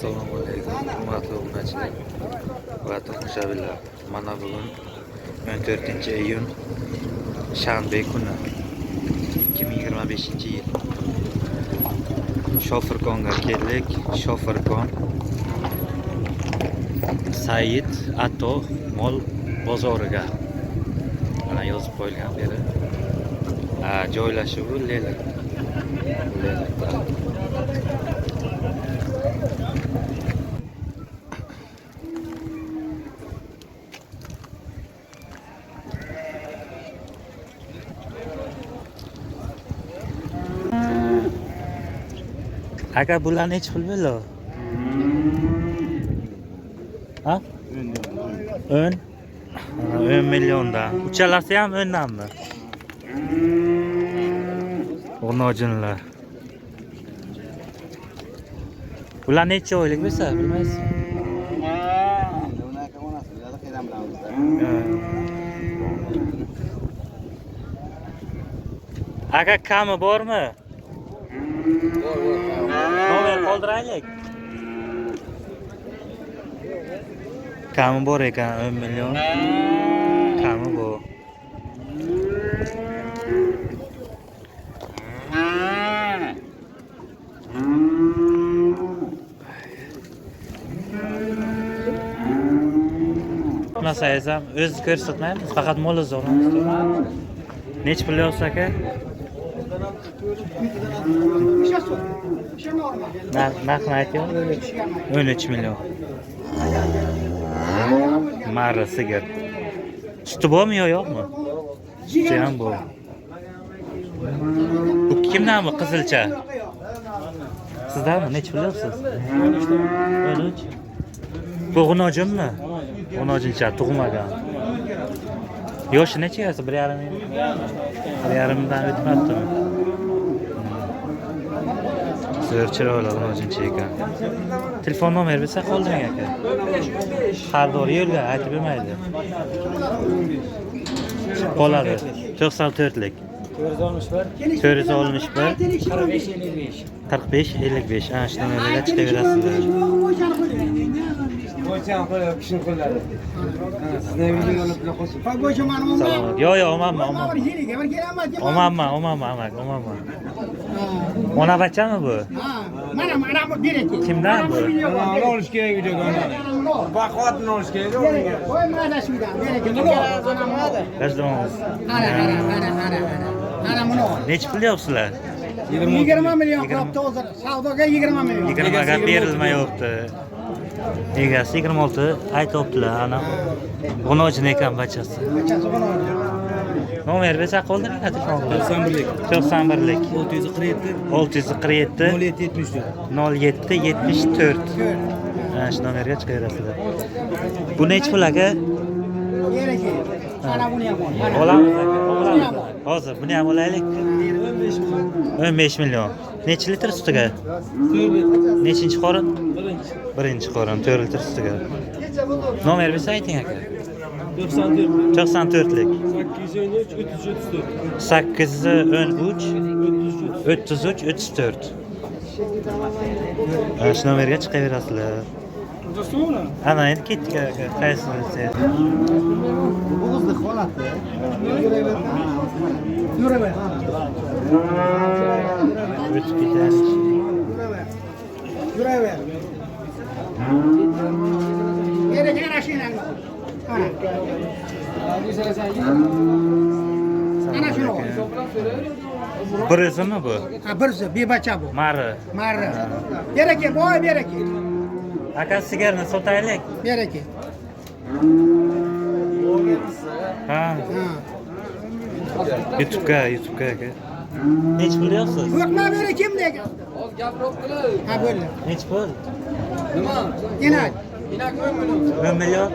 Assalomu alaykum, hurmatli obunachilar va tomoshabinlar. Mana bugun 14-iyun shanba kuni 2025-yil. Shofirkonga keldik. Shofirkon Said Ato mol bozoriga. Mana yozib qo'yilgan beri. Joylashuvi Lelikda. Aka bular nechi pul bo'ldi? Ha? 10 milliondan. Uchalasi ham 10 danmi? O'rnojinlar. Bular necha oylik bo'lsa, bilmaysizmi? Aka kami bormi? Nomer qoldiraylik. Kami bor ekan 10 million. Kami bor. Nasayız ham o'z ko'rsatmaymiz, faqat mo'l olamiz. Nech pul yozsa aka? Narxni ayting. 13 million. Marra sigir. Suti bormi yo yo'qmi? Suti ham bor. Bu kimdan bu qizilcha? Sizdanmi? Nech pul yozsiz? 13. Bu g'unojinmi? G'unojincha tug'magan. Yoshi necha yasi? 1,5 yil. 1,5 dan o'tmabdimi? Zo'r chiroyli g'unojincha ekan. Telefon nomer bersa qolding aka. Xaridor yo'lga aytib bermaydi. Qoladi. 94lik. 461 45 55. Ana shu nomerga chiqaverasizlar. Yo, omamma. Ona bachami bu? Mana bu berek. Kimdan bu? Ana olish kerak videoga. Baquvvatni olish kerak o'rniga. Qo'y mana shundan berek. Gazdonimiz. Ana buni. Nech pul deyapsizlar? 20 million qopti hozir. Savdoga 20 million. 20 ga berilmayapti. Egasi 26 aytibdilar. Ana g'unojin ekan bachasi. Nomer bersa qoldiring telefonni. 91lik 647 0774. Ana shu nomerga chiqaverasizlar. Bu nech pul aka? Berek. Ana buni ham bor. Olamiz aka. Hozir buni ham olaylik. 15 million. Necha litr sutiga? 4 Nechinchi qorin? Birinchi qorin 4 litr sutiga. Nomer bersa ayting aka. 94lik 813 34. Ana shu nomerga chiqaverasizlar. Ana endi ketdik aka. Qaysini? Bo'g'izli holatda. Yuraver. O'tib ketadi. Yuraver. Berek mashinani. Ana shuni. Birizmi bu? Ha, birisi bebacha bu. Mari. Berek, boy berek. Aka sigarni sotaylik. Berek. Ha. YouTube'ga aka. Nech pul deyapsiz? Yo'qma berek kimdek? Ha, bo'ldi. Nech pul? Inak. 10 million.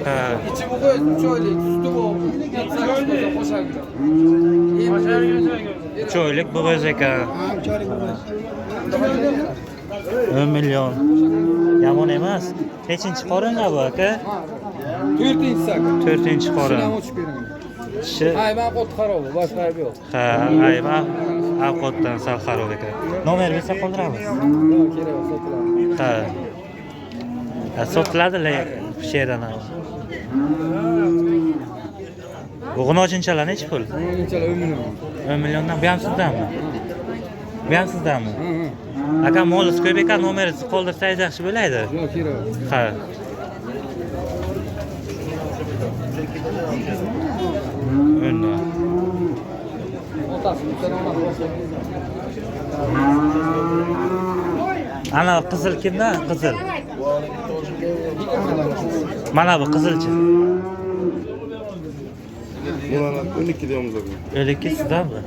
Ha. İçi bu koy, 3 oylik, sütü bu. Choylik bo'g'iz ekan. Ha, choylik bo'g'iz. 10 million. Yomon emas. Nechinchi qoringa bu aka? 4-inchi sak. 4-qorin. Tishi. Hayvan qot xarob, boshqa ayb yo'q. Ha, hayvan ovqatdan sal xarob ekan. Nomer bersa qoldiramiz. Yo'q, kerak yo'q, sotiladi. Ha. Sotiladi she'rdan. Bug'un ochinchalar nechi pul? Bunchalar 10 million. 10 milliondan. Bu ham sizdanmi? Bu ham sizdanmi? Aka molingiz ko'p ekan, nomeringizni qoldirsangiz yaxshi bo'laydi. Yo'q, kerak. Ha. Unda. Otasi Ana qizil kimdan? Qizil. Mana bu qizilchi. Bular 12 deymiz aka. 12 sizdanmi?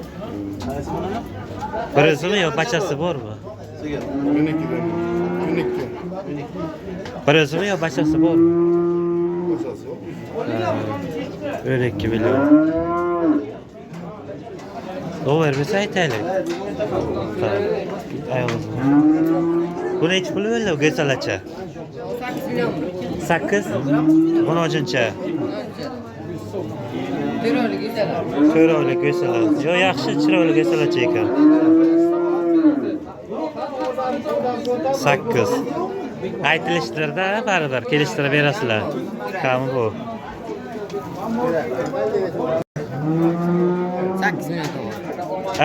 Birizmi yo bachasi bormi? 12 deymiz. 12. Birizmi yo bachasi bormi? Boshasi. 12 million. Dolar versa aytaylik. Ayolimiz. Bu nechi pul bo'ldi go'salacha? 8 million. 8. Buni ochincha. Chiroyli go'salar. Chiroyli go'salar. Yo yaxshi chiroyli go'salacha ekan. 8. Aytilishtirda baribir kelishtirib berasizlar. Kami bu. 8 million to'g'ri.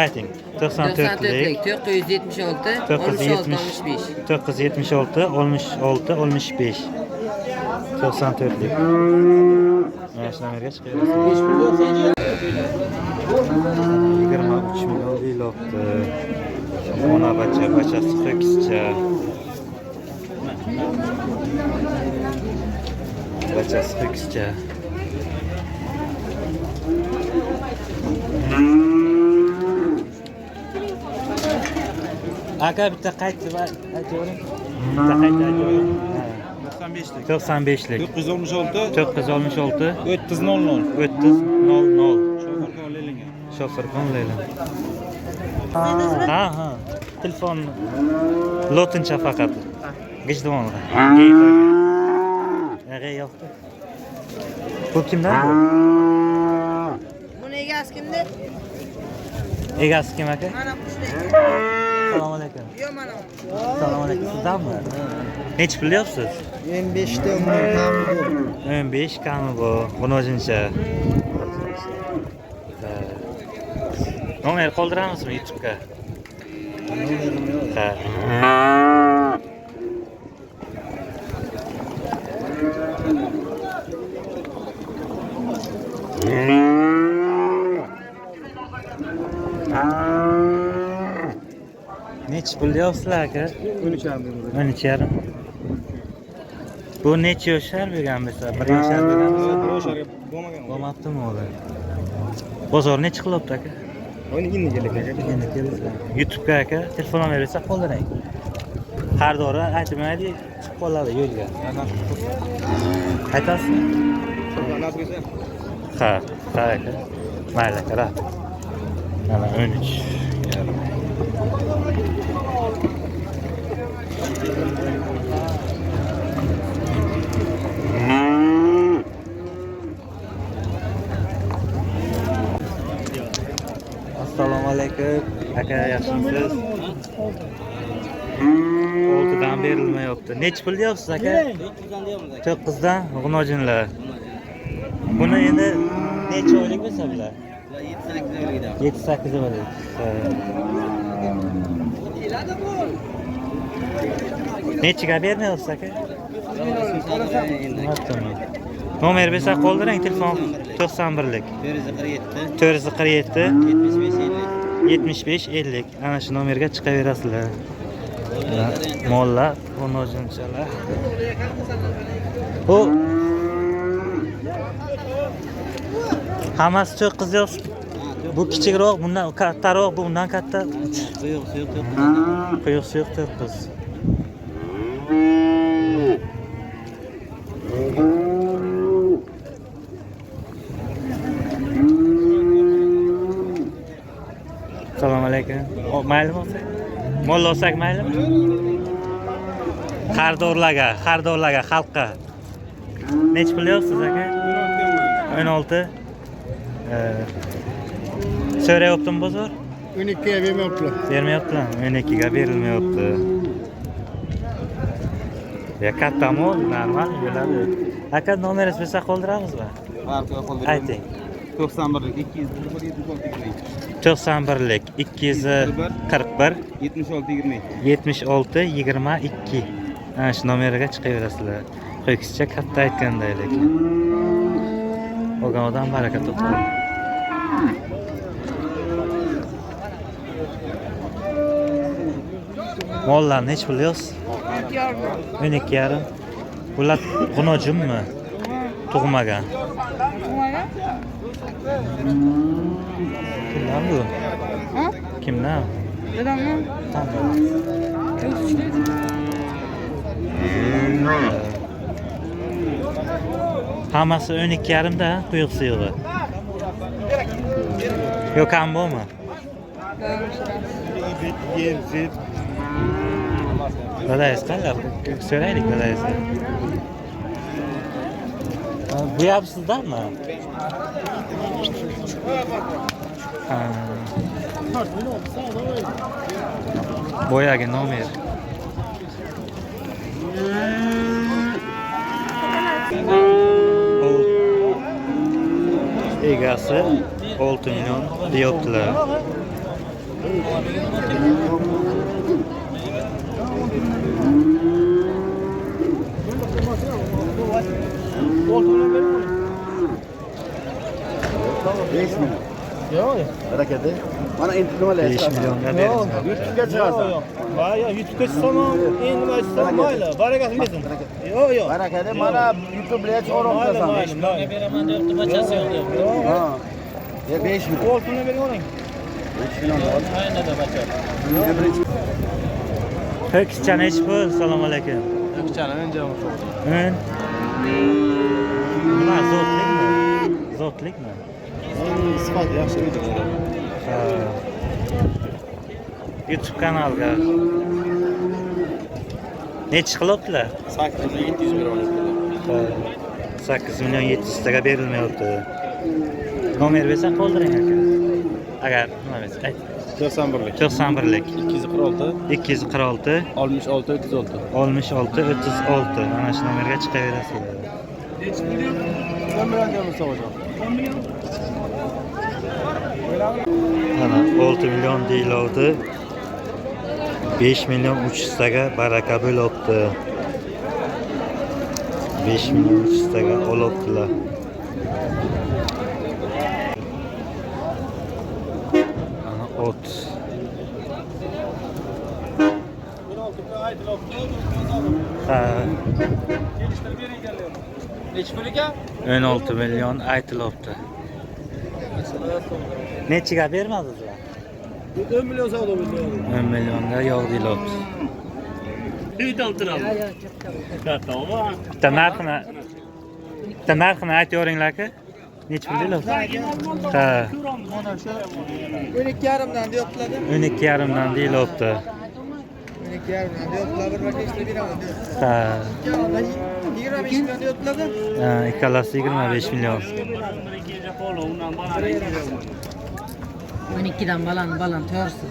Ayting. 94lik 976 976 976 66 65 94lik. Mana shu nomerga chiqaverasiz. 23 million deyilibdi. Ona bachasi ho'kizcha. Bachasi ho'kizcha. Aka bitta qaytib aytavering. Bitta qaytib aytavering. 95lik. 95lik. 966 966 300. 300. Shofer qo'llangan. Shofer qo'llaylan. Ha. Telefon lotincha faqat. G'ijduvonda. G'ey yo'qdi. Bu kimdan? Buni egasi kimda? Egasi kim aka? Mana qushda. Assalomu alaykum. Yo mana. Assalomu alaykum. Sizdanmi? Nechi pul deyapsiz? 15 ta umr 15 kami bu. Buni o'zincha. Nomer qoldiramizmi YouTube'ga? Ha. Nechi pul deyapsizlar aka? 13,5. Bu necha yoshlar bo'lgan bo'lsa, 1 yoshlar bo'lgan bo'lsa, O'shaga bo'lmagan. bo'lmabdimi o'zi? Bozor nechi qilyapti aka? Oyni endi kerak aka. Endi kelinglar. YouTube'ga aka telefon nomeringizni qoldiring. Har dora aytmaydi, chiqib qoladi yo'lga. Aytasizmi? Ha, aka. Mayli aka, rahmat. Mana 13. Assalomu alaykum. Aka yaxshimisiz? 6dan berilmayapti. Nechi pul deyapsiz aka? 9dan g'unojinlar. Buni endi necha oylik bo'lsa bular? 7-8 oylik. Nechiga bermayapsiz aka? Nomer bersa qoldiring, telefon 91lik 447 75 50. Ana shu nomerga chiqaverasizlar. Mollar, g'unojinchalar. Bu hammasi 9 yosh. Bu kichikroq, bundan kattaroq, bu bundan katta. Quyuq suyuq 9. Assalomu alaykum. Maylimi olsak? Mo'l olsak maylimi? Xaridorlarga, xalqqa. Nechi pul yo'qsiz aka? 16. So'rayaptimi bozor? 12 ga bermayaptilar. Bermayaptilar. 12 ga berilmayapti. Ya kattami o, normal bo'ladi. Aka nomeringizni bersa qoldiramizmi? Ayting. 91 201 91lik 241 76 22. 76 22. Ana shu nomerga chiqaverasizlar. Qo'ykizcha katta aytganday lekin. Olgan odam baraka topadi. Mollarni hech biliyorsiz? 12,5. Bular xunojimmi? Tug'magan. Kimdan bu? Kimdan? Dedemmi? Hammasi 12,5 da quyuq suyug'i. Yo'q, kam bo'lmi? Dadaysiz qanday? So'raylik dadaysiz. Bu yapsizdanmi? Boyagi nomer. Egasi 6 million deyaptilar. Hareketi. Bana intikam 5 millionga beramiz. YouTube'ga chiqarsan. Yo, YouTube'ga chiqsam, endi nima chiqsam mayli, barakasi bersin. Yo. Hareketi mana YouTube bilan chiqaroqsan. Mayli. Beraman debdi, bachasi yo'q debdi. Ha. Ya 5 million. Oltinni berib oling. 5 million. Aynada bacha. Qizchani hech bo'l. Assalomu alaykum. Qizchani men javob. Men nima zotlikmi? Zotlikmi? Sifat yaxshi video. YouTube kanalga nechi qilyaptilar? 8 million 700 berib oling. 8 million 700 taga berilmayapti. Nomer bersa qoldiring aka. Agar nima bersa ayt. 91lik 91lik 246 246 66 36. 66 36. Mana shu nomerga chiqaverasizlar. Mana 6 million deyiladi. 5 million 300 taga baraka bo'lyapti. 5 million 300 taga olyaptilar. Ana ot. Nechi pul ekan? 16 million aytilyapti. Nechiga bermadingizlar? 10 million savdo bo'ldi. 10 millionga yo'q deyapti. Bitta narxini aytyoringlar-ku. Nechi pul deyapti? Ha. 12,5dan deyaptilar. 12,5dan deyapti. 12,5dan deyaptilar. Bir marta beraman. Ha. 25 million deyaptilar. Ha, ikkalasi 25 million. 12dan balan to'g'risi.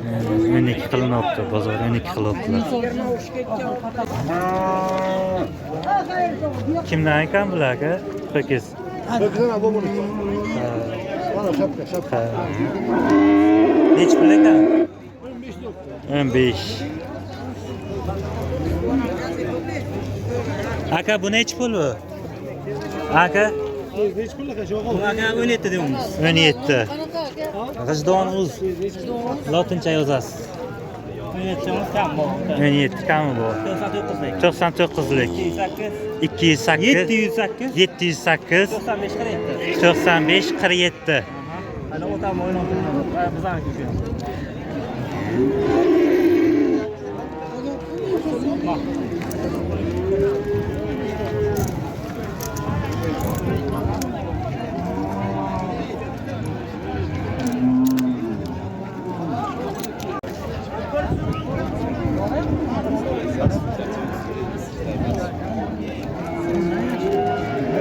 12 qilinyapti, bozor 12 qilyaptilar. Kimdan ekan bular aka? Ho'kiz. Nechi pul ekan? 15. Aka bu nechi pul bu? Aka? Nechi pul ekan? Aka 17 deymiz. 17. G'ijdon uz. Lotincha yozasiz. 17 kam bor. 17 kami bu? 99lik. 208 708 95 47. Ana o'tam o'ynab turibmiz. Bizaniki shu.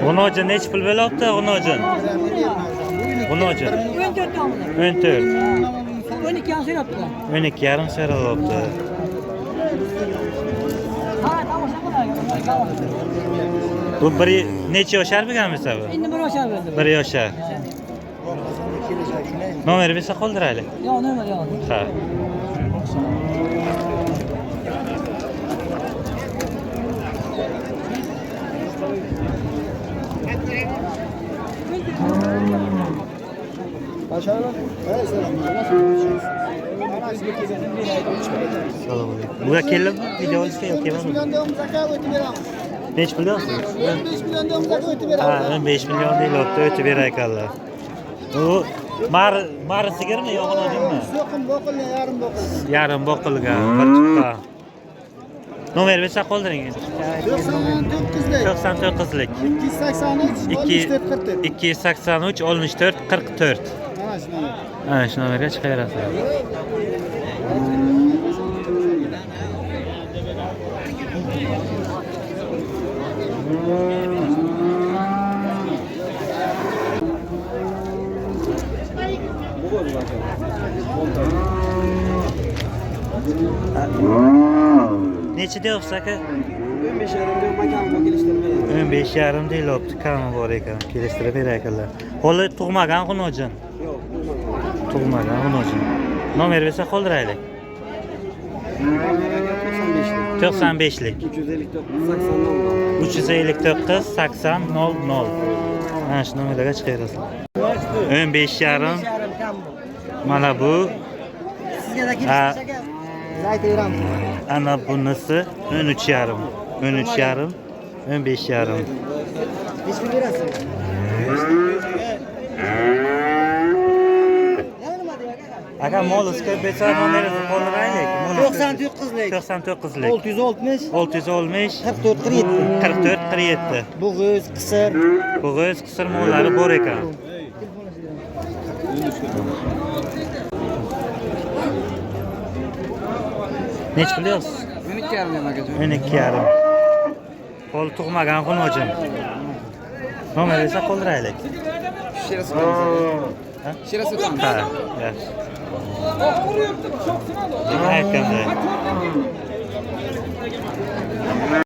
G'unojin nechi pul bo'lyapti g'unojin? G'unojin 14. 12 so'rabdilar. 12,5 so'ralyapti. Ha, tamam. Bu bir necha yoshar bo'lganmisa bu? Endi bir oshar bo'ldi. Bir yoshar. Nomer bersa qoldiraylik. Yo'q, nomer yo'q. Ha. Assalomu alaykum. Bu kelib video olishga yoki emasmi? Nech pul deyapsiz? 5 million do'mda o'tib beramiz. Ha, 15 million deyapti, o'tib berar ekanlar. U mari sigirmi, yo'g'inodimi? So'qim boqilgan, yarim boqilgan. Yarim boqilgan, bir chiqqan. Nomer bersa qoldiring. 99lik. 99lik. 283 283 64 44. 64 44. Mana Ha, shu. shu nomerga chiqaverasiz. Necha deyapsiz aka? 15 yarim deyapti, kami bor ekan, kelishtirib berar ekanlar. Holi tug'magan xunojin. Tug'magan xunojin. Nomer bersa qoldiraylik. 95lik. 359 80 00. Mana shu nomerga chiqaverasiz. 15 yarim. Mana bu. Sizga da Ha, aytaveramiz. ana bunisi 13 yarim. 13 yarim. 15 yarim. Necha pul berasiz? Aka molizga bersa nomeringizni qoldiraylik. 99lik. 99lik. 660 660 44 47. 44 47. Bo'g'iz, qisir. Bo'g'iz qisir mollari bor ekan. Nech pul deyapsiz? 12 yarim demak ekan. 12 yarim. Qo'l tug'magan xunojin. Nomer esa qoldiraylik. Shirasi qoldi. Ha? Shirasi qoldi. Ha, yaxshi. Nima aytganda?